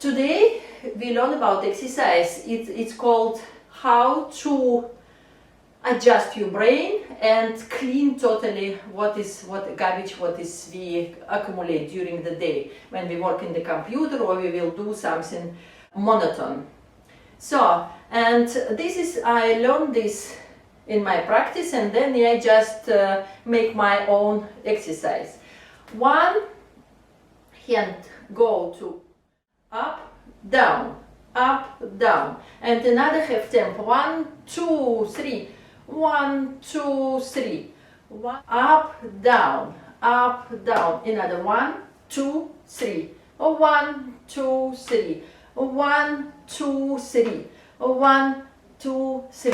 Today we learn about exercise. It's called how to adjust your brain and clean totally what garbage we accumulate during the day when we work in the computer or we will do something monotone. So, and I learned this in my practice, and then I just make my own exercise. One hand go to up, down, and another half tempo. 1, 2, 3. 1, 2, 3. Up, down, another 1, 2, 3. 1, 2, 3. 1, 2, 3. 1, 2, 3.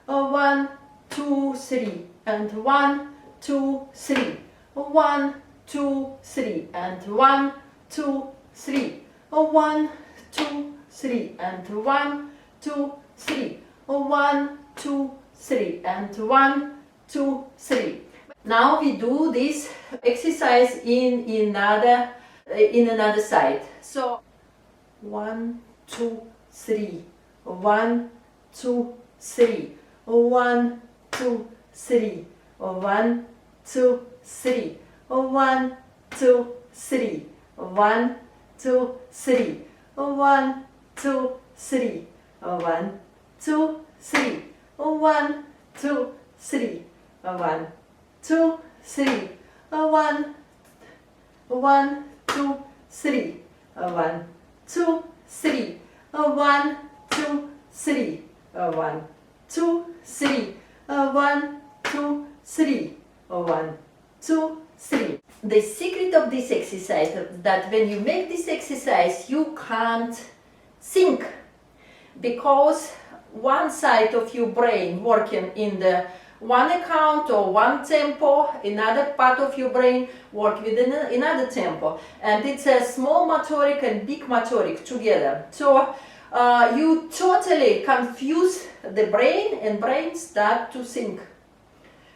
1, 2, 3. And 1, 2, 3. 1, 2, 3. And 1, 2, 3. 1, 2, 3. And 1, 2, 3. 1, 2, 3. And 1, 2, 3. Now we do this exercise in another side. So 1, 2, 3. 1, 2, 3. 1, 2, 3. 1, 2, 3. 1, 2, 3. 1, 2, 3. 1, 2, 3. 1, 2, 3. 1, 2, 3. 1, 2, 3. 1, 1, 2, 3. 1, 2, 3. 1, 2, 3. 1, 2, 3. 1, 2, 3. 1, 2, 3. The secret of this exercise is that when you make this exercise, you can't think, because one side of your brain working in the one account or one tempo, another part of your brain work with another tempo, and it's a small motoric and big motoric together. So you totally confuse the brain, and brain start to think.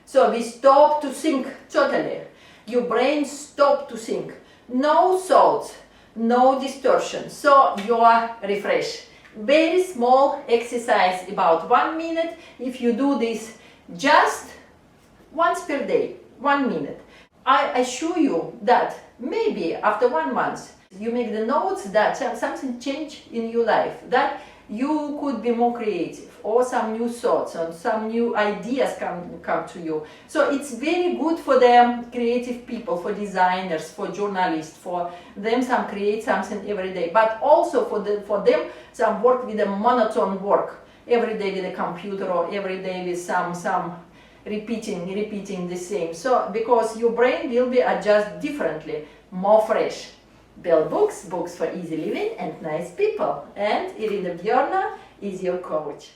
So we stop to think totally. Your brain stop to think. No thoughts, no distortion. So you are refreshed. Very small exercise, about 1 minute. If you do this just once per day, 1 minute, I assure you that maybe after 1 month you make the notes that something changed in your life, that you could be more creative, or some new thoughts and some new ideas come to you. So it's very good for the creative people, for designers, for journalists, for them some create something every day, but also for them some work with a monotone work every day with a computer, or every day with some repeating the same. So because your brain will be adjust differently, more fresh. Belbooks, books for easy living and nice people. And Irina Björna is your coach.